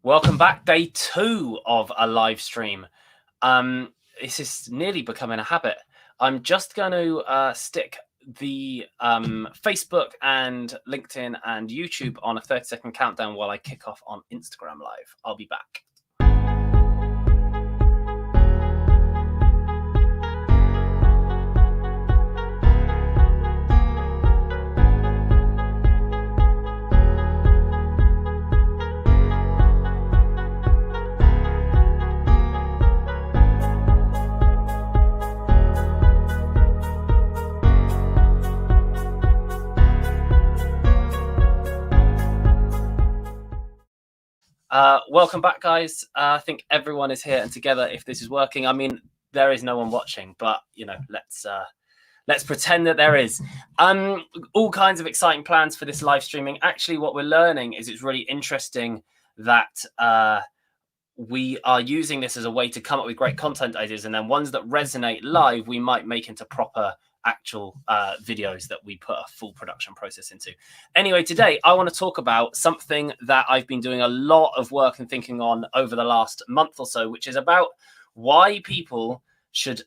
Welcome back, day 2 of a live stream. This is nearly becoming a habit. I'm just going to stick the Facebook and LinkedIn and YouTube on a 30-second countdown while I kick off on Instagram Live. I'll be back. Welcome back, guys. I think everyone is here and together if this is working. I mean, there is no one watching, but, you know, let's pretend that there is. All kinds of exciting plans for this live streaming. Actually, what we're learning is it's really interesting that we are using this as a way to come up with great content ideas, and then ones that resonate live, we might make into proper actual videos that we put a full production process into. Anyway, today I want to talk about something that I've been doing a lot of work and thinking on over the last month or so, which is about why people should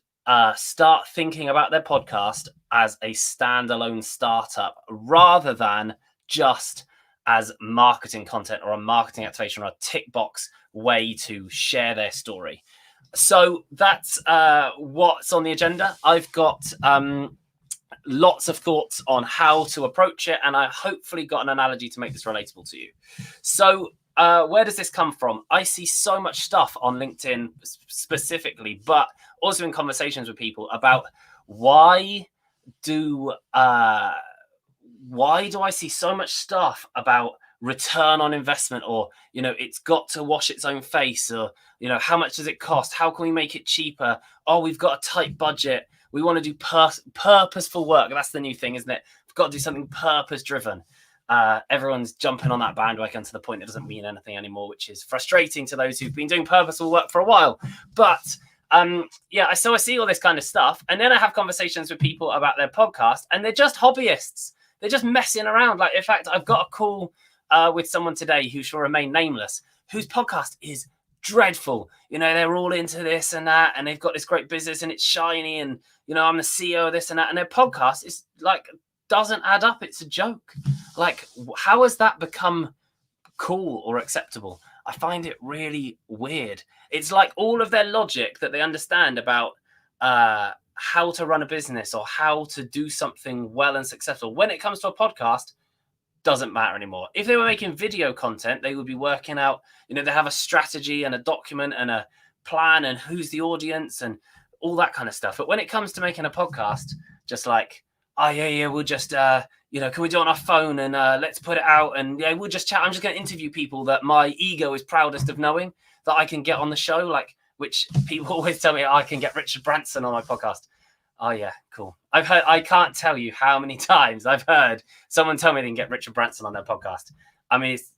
start thinking about their podcast as a standalone startup rather than just as marketing content or a marketing activation or a tick box way to share their story. So that's what's on the agenda. I've got lots of thoughts on how to approach it, and I hopefully got an analogy to make this relatable to you. So where does this come from? I see so much stuff on LinkedIn specifically, but also in conversations with people about why do I see so much stuff about return on investment, or, you know, it's got to wash its own face, or, you know, how much does it cost? How can we make it cheaper? Oh, we've got a tight budget. We want to do purposeful work. That's the new thing, isn't it? We've got to do something purpose driven. Everyone's jumping on that bandwagon to the point it doesn't mean anything anymore, which is frustrating to those who've been doing purposeful work for a while. But yeah, so I see all this kind of stuff, and then I have conversations with people about their podcast, and they're just hobbyists. They're just messing around. Like, in fact, I've got a call with someone today who shall remain nameless, whose podcast is dreadful. You know, they're all into this and that, and they've got this great business and it's shiny, and, you know, I'm the CEO of this and that, and their podcast is like, doesn't add up. It's a joke. Like, how has that become cool or acceptable? I find it really weird. It's like all of their logic that they understand about how to run a business or how to do something well and successful when it comes to a podcast doesn't matter anymore. If they were making video content, they would be working out, you know, they have a strategy and a document and a plan and who's the audience and all that kind of stuff. But when it comes to making a podcast, just like, oh yeah, we'll just, you know, can we do it on our phone and let's put it out and yeah, we'll just chat. I'm just going to interview people that my ego is proudest of knowing that I can get on the show, like, which people always tell me I can get Richard Branson on my podcast. Oh yeah, cool. I can't tell you how many times I've heard someone tell me they can get Richard Branson on their podcast. I mean, it's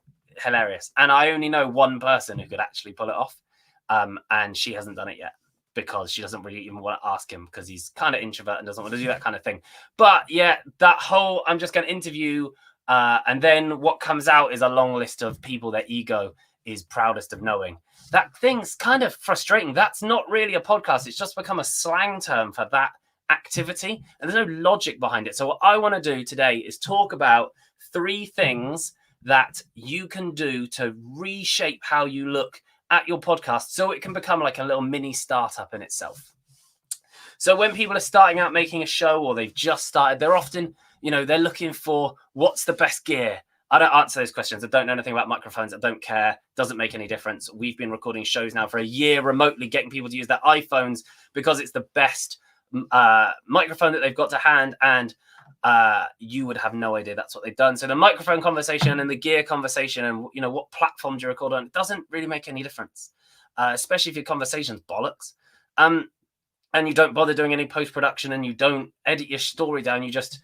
hilarious. And I only know one person who could actually pull it off. And she hasn't done it yet because she doesn't really even want to ask him because he's kind of introvert and doesn't want to do that kind of thing. But yeah, that whole, I'm just going to interview. And then what comes out is a long list of people their ego is proudest of knowing. That thing's kind of frustrating. That's not really a podcast. It's just become a slang term for that activity, and there's no logic behind it. So what I want to do today is talk about 3 things that you can do to reshape how you look at your podcast so it can become like a little mini startup in itself. So when people are starting out making a show or they've just started, they're often, you know, they're looking for what's the best gear. I don't answer those questions. I don't know anything about microphones. I don't care. Doesn't make any difference. We've been recording shows now for a year remotely, getting people to use their iPhones because it's the best microphone that they've got to hand, and you would have no idea that's what they've done. So the microphone conversation and the gear conversation and, you know, what platform do you record on, it doesn't really make any difference, especially if your conversation's bollocks, and you don't bother doing any post-production and you don't edit your story down, you just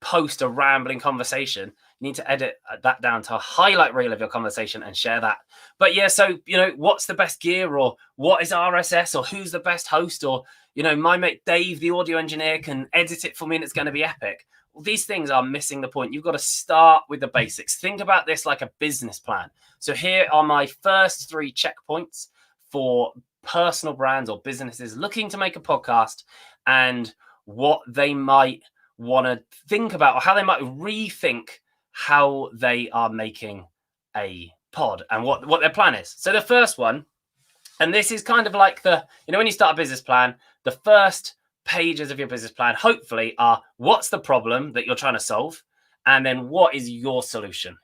post a rambling conversation. You need to edit that down to a highlight reel of your conversation and share that. But yeah, so, you know, what's the best gear, or what is RSS, or who's the best host, or, you know, my mate Dave, the audio engineer, can edit it for me and it's going to be epic. these things are missing the point. You've got to start with the basics. Think about this like a business plan. So here are my first 3 checkpoints for personal brands or businesses looking to make a podcast, and what they might want to think about, or how they might rethink how they are making a pod and what their plan is. So the first one, and this is kind of like when you start a business plan, the first pages of your business plan hopefully are what's the problem that you're trying to solve, and then what is your solution.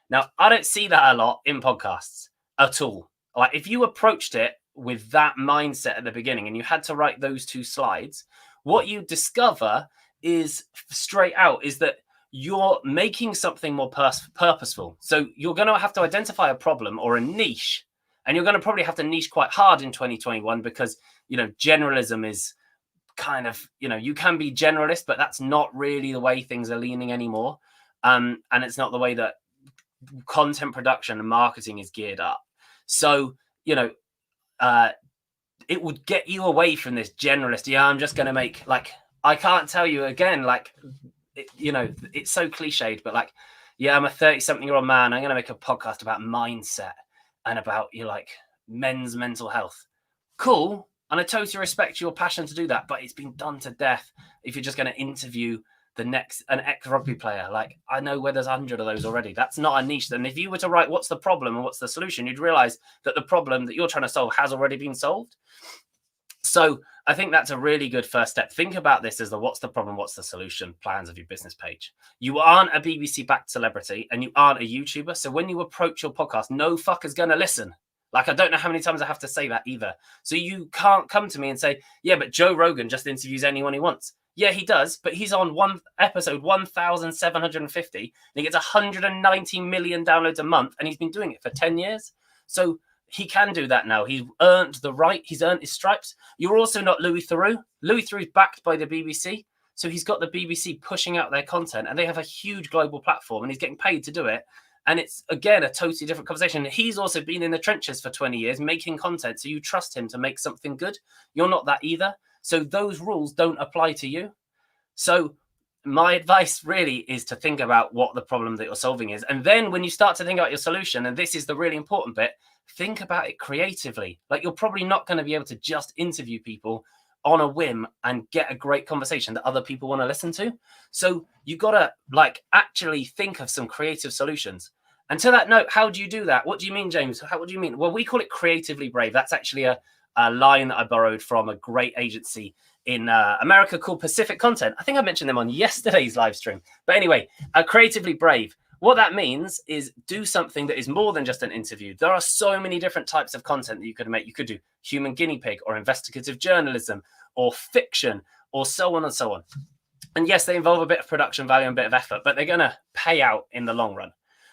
Now, I don't see that a lot in podcasts at all. Like, if you approached it with that mindset at the beginning and you had to write those 2 slides, what you discover is straight out is that you're making something more purposeful. So you're going to have to identify a problem or a niche, and you're going to probably have to niche quite hard in 2021 because, generalism is kind of, you can be generalist, but that's not really the way things are leaning anymore. And it's not the way that content production and marketing is geared up. So, it would get you away from this generalist. Yeah, I'm just going to make, I can't tell you again, it's so cliched, but I'm a 30-something-year-old man. I'm going to make a podcast about mindset and about men's mental health. Cool. And I totally respect your passion to do that, but it's been done to death if you're just going to interview an ex-rugby player. I know where there's 100 of those already. That's not a niche. And if you were to write what's the problem and what's the solution, you'd realize that the problem that you're trying to solve has already been solved. So I think that's a really good first step. Think about this as the what's the problem, what's the solution plans of your business page. You aren't a BBC-backed celebrity and you aren't a YouTuber. So when you approach your podcast, no fucker's going to listen. I don't know how many times I have to say that either. So you can't come to me and say, yeah, but Joe Rogan just interviews anyone he wants. Yeah, he does, but he's on episode 1,750 and he gets 190 million downloads a month, and he's been doing it for 10 years. So he can do that now. He's earned the right. He's earned his stripes. You're also not Louis Theroux. Louis Theroux is backed by the BBC. So he's got the BBC pushing out their content, and they have a huge global platform, and he's getting paid to do it. And it's, again, a totally different conversation. He's also been in the trenches for 20 years making content. So you trust him to make something good. You're not that either. So those rules don't apply to you. So my advice really is to think about what the problem that you're solving is. And then when you start to think about your solution, and this is the really important bit, think about it creatively. You're probably not going to be able to just interview people on a whim and get a great conversation that other people want to listen to. So you got to actually think of some creative solutions. And to that note, how do you do that? What do you mean, James? What do you mean? Well, we call it creatively brave. That's actually a line that I borrowed from a great agency in America called Pacific Content. I think I mentioned them on yesterday's live stream. But anyway, creatively brave. What that means is do something that is more than just an interview. There are so many different types of content that you could make. You could do human guinea pig or investigative journalism or fiction or so on and so on. And yes, they involve a bit of production value and a bit of effort, but they're going to pay out in the long run.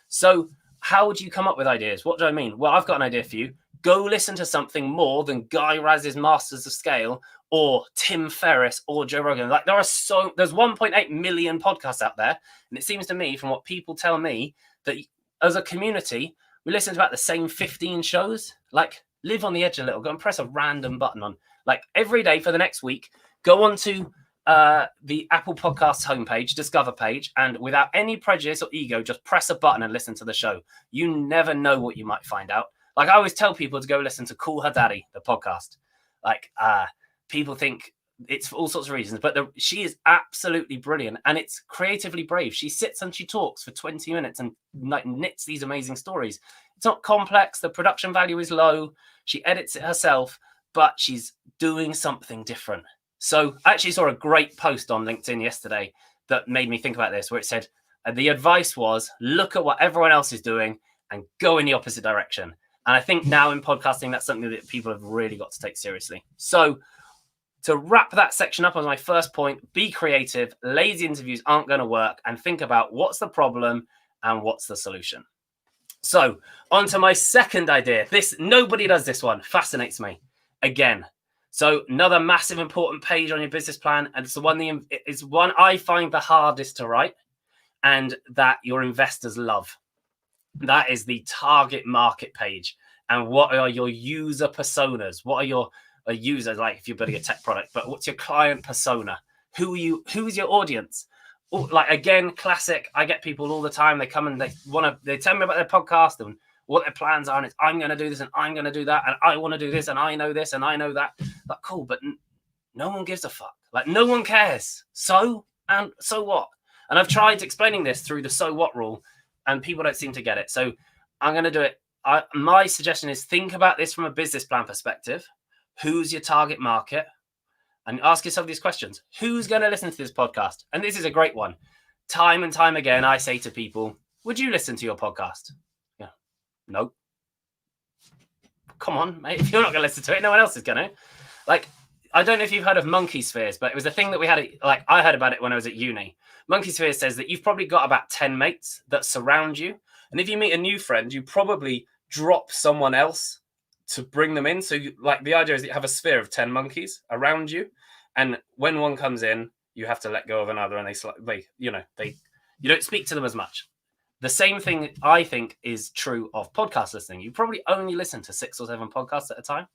So how would you come up with ideas? What do I mean? Well, I've got an idea for you. Go listen to something more than Guy Raz's Masters of Scale or Tim Ferriss or Joe Rogan. There's 1.8 million podcasts out there. And it seems to me, from what people tell me, that as a community, we listen to about the same 15 shows. Live on the edge a little. Go and press a random button on. Every day for the next week, go on to the Apple Podcasts homepage, Discover page, and without any prejudice or ego, just press a button and listen to the show. You never know what you might find out. I always tell people to go listen to Call Her Daddy, the podcast. People think it's for all sorts of reasons, but she is absolutely brilliant, and it's creatively brave. She sits and she talks for 20 minutes and knits these amazing stories. It's not complex. The production value is low. She edits it herself, but she's doing something different. So I actually saw a great post on LinkedIn yesterday that made me think about this, where it said the advice was look at what everyone else is doing and go in the opposite direction. And I think now in podcasting, that's something that people have really got to take seriously. So to wrap that section up as my first point, be creative. Lazy interviews aren't going to work, and think about what's the problem and what's the solution. So on to my second idea. Nobody does this one. Fascinates me. Again. So another massive important page on your business plan, and it's one I find the hardest to write and that your investors love. That is the target market page. And what are your user personas? What are your users, if you're building a tech product, but what's your client persona? Who's your audience? like, again, classic. I get people all the time. They come and they tell me about their podcast and what their plans are, and it's, I'm going to do this and I'm going to do that, and I want to do this and I know this and I know that. Like, cool, but no one gives a fuck. Like, no one cares. So what? And I've tried explaining this through the so what rule, and people don't seem to get it. So I'm going to do it. My suggestion is, think about this from a business plan perspective. Who's your target market? And ask yourself these questions. Who's going to listen to this podcast? And this is a great one. Time and time again, I say to people, would you listen to your podcast? Yeah. No. Come on, mate. If you're not going to listen to it, no one else is going to. Like, I don't know if you've heard of monkey spheres, but it was a thing that we had. Like, I heard about it when I was at uni. Monkey spheres says that you've probably got about 10 mates that surround you. And if you meet a new friend, you probably drop someone else to bring them in. So like, the idea is that you have a sphere of 10 monkeys around you. And when one comes in, you have to let go of another, and you don't speak to them as much. The same thing, I think, is true of podcast listening. You probably only listen to 6 or 7 podcasts at a time.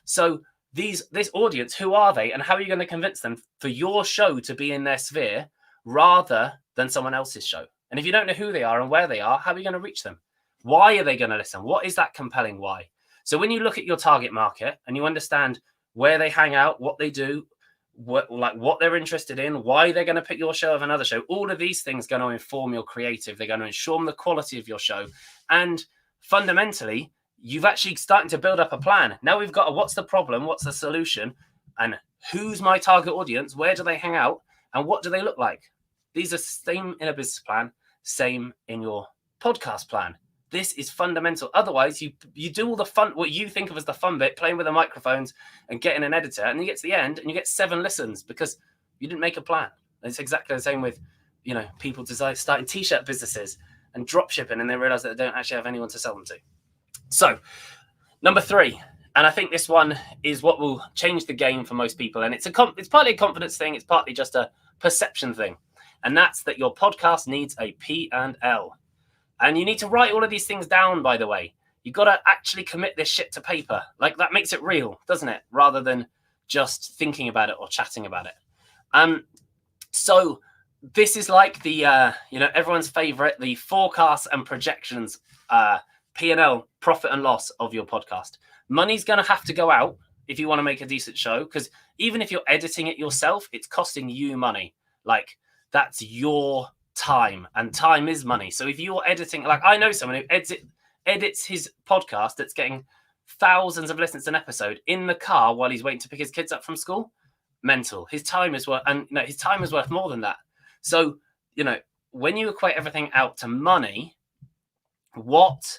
So this audience, who are they, and how are you going to convince them for your show to be in their sphere rather than someone else's show? And if you don't know who they are and where they are, how are you going to reach them? Why are they going to listen? What is that compelling why? So when you look at your target market and you understand where they hang out, what they do, what they're interested in, why they're going to pick your show over another show, all of these things are going to inform your creative. They're going to inform the quality of your show. And fundamentally, you've actually starting to build up a plan. Now we've got what's the problem, what's the solution, and who's my target audience, where do they hang out, and what do they look like? These are same in a business plan, same in your podcast plan. This is fundamental. Otherwise, you do all the fun, what you think of as the fun bit, playing with the microphones and getting an editor, and you get to the end and you get 7 listens because you didn't make a plan. It's exactly the same with, people starting t-shirt businesses and drop shipping, and they realize that they don't actually have anyone to sell them to. So, number 3, and I think this one is what will change the game for most people, and it's partly a confidence thing, it's partly just a perception thing, and that's that your podcast needs a P&L. And you need to write all of these things down, by the way. You've got to actually commit this shit to paper. Like, that makes it real, doesn't it? Rather than just thinking about it or chatting about it. So this is like the, everyone's favorite, the forecasts and projections, P&L, profit and loss of your podcast. Money's going to have to go out if you want to make a decent show, because even if you're editing it yourself, it's costing you money. Like, that's your time, and time is money. So if you're editing, like, I know someone who edits his podcast that's getting thousands of listens an episode in the car while he's waiting to pick his kids up from school. Mental. His time is worth, and his time is worth more than that. So, when you equate everything out to money, where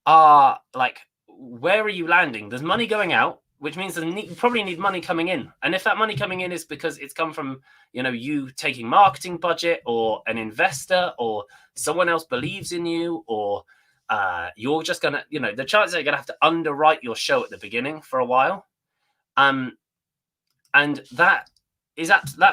are you landing? There's money going out, which means you probably need money coming in. And if that money coming in is because it's come from, you taking marketing budget, or an investor, or someone else believes in you, or you're just going to, the chances are you're going to have to underwrite your show at the beginning for a while. And that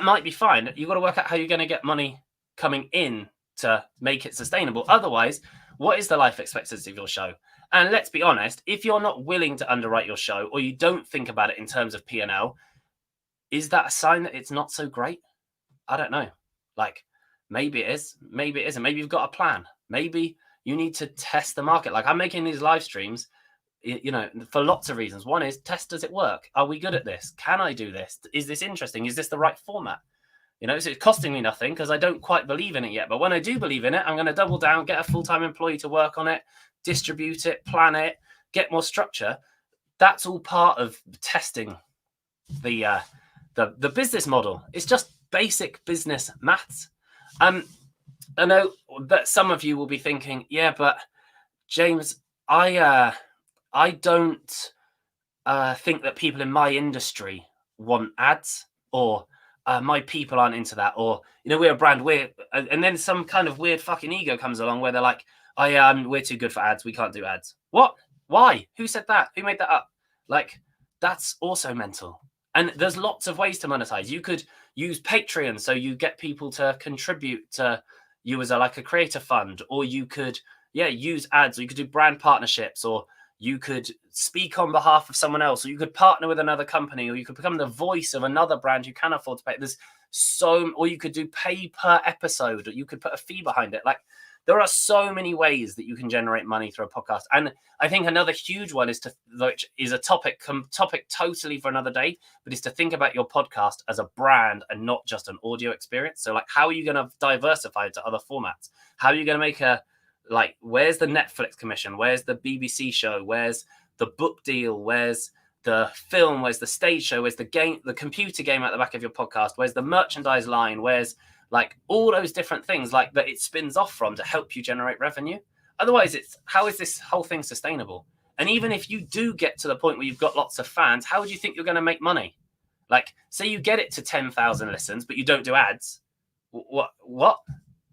might be fine. You've got to work out how you're going to get money coming in to make it sustainable. Otherwise, what is the life expectancy of your show? And let's be honest, if you're not willing to underwrite your show, or you don't think about it in terms of P&L, is that a sign that it's not so great? I don't know. Like, maybe it is, maybe it isn't. Maybe you've got a plan. Maybe you need to test the market. Like, I'm making these live streams, for lots of reasons. One is, does it work? Are we good at this? Can I do this? Is this interesting? Is this the right format? So it's costing me nothing because I don't quite believe in it yet. But when I do believe in it, I'm going to double down, get a full-time employee to work on it, distribute it, plan it, get more structure. That's all part of testing the business model. It's just basic business maths. I know that some of you will be thinking, yeah, but James, I don't think that people in my industry want ads, or my people aren't into that, or we're a brand, and then some kind of weird fucking ego comes along where they're like, we're too good for ads, we can't do ads. What? Why? Who said that? Who made that up? Like, that's also mental. And there's lots of ways to monetize. You could use Patreon, so you get people to contribute to you as a creator fund, or you could use ads, or you could do brand partnerships, or you could speak on behalf of someone else, or you could partner with another company, or you could become the voice of another brand who can afford to pay. or you could do pay per episode, or you could put a fee behind it. Like, there are so many ways that you can generate money through a podcast. And I think another huge one which is a topic totally for another day, but is to think about your podcast as a brand and not just an audio experience. So like, how are you going to diversify to other formats? How are you going to make where's the Netflix commission? Where's the BBC show? Where's the book deal? Where's the film? Where's the stage show? Where's the computer game at the back of your podcast? Where's the merchandise line? Where's like all those different things like that it spins off from to help you generate revenue? Otherwise, how is this whole thing sustainable? And even if you do get to the point where you've got lots of fans, how do you think you're going to make money? Like, say you get it to 10,000 listens, but you don't do ads. What?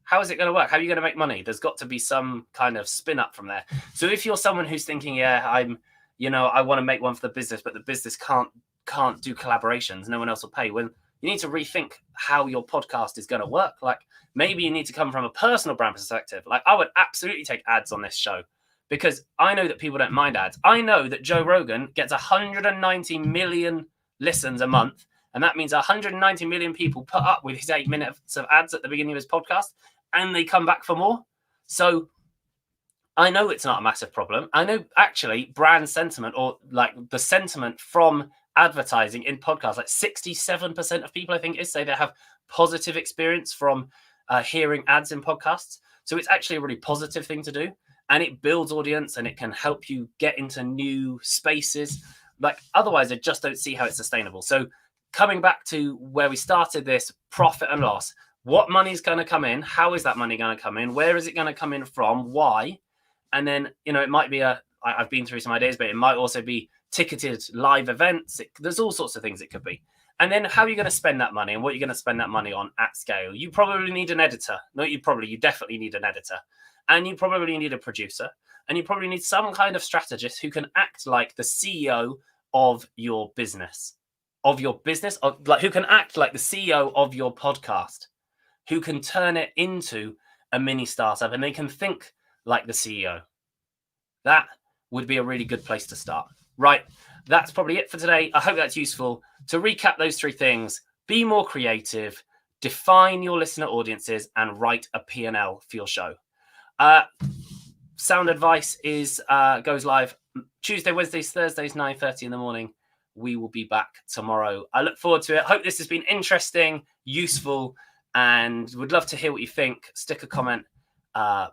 How is it going to work? How are you going to make money? There's got to be some kind of spin up from there. So if you're someone who's thinking, I want to make one for the business, but the business can't do collaborations, no one else will pay. Well, you need to rethink how your podcast is going to work. Like, maybe you need to come from a personal brand perspective. Like, I would absolutely take ads on this show because I know that people don't mind ads. I know that Joe Rogan gets 190 million listens a month. And that means 190 million people put up with his 8 minutes of ads at the beginning of his podcast, and they come back for more. So I know it's not a massive problem. I know actually brand sentiment, or like the sentiment from advertising in podcasts, like 67% of people, I think, say they have positive experience from hearing ads in podcasts. So it's actually a really positive thing to do, and it builds audience and it can help you get into new spaces. Like, otherwise I just don't see how it's sustainable. So coming back to where we started this, profit and loss, what money's going to come in? How is that money going to come in? Where is it going to come in from? Why? And then, it might be I've been through some ideas, but it might also be ticketed live events. There's all sorts of things it could be. And then how are you going to spend that money, and what are you going to spend that money on at scale? You probably need an editor. You definitely need an editor. And you probably need a producer. And you probably need some kind of strategist who can act like the CEO of your business. Who can act like the CEO of your podcast, who can turn it into a mini startup, and they can think like the CEO. That would be a really good place to start. Right, that's probably it for today. I hope that's useful. To recap those 3 things: be more creative, define your listener audiences, and write a P&L for your show. Sound Advice goes live Tuesday, Wednesdays, Thursdays, 9:30 in the morning. We will be back tomorrow. I look forward to it. Hope this has been interesting, useful, and would love to hear what you think. Stick a comment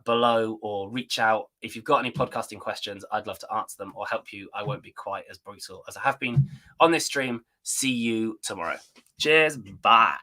below, or reach out. If you've got any podcasting questions, I'd love to answer them or help you. I won't be quite as brutal as I have been on this stream. See you tomorrow. Cheers. Bye.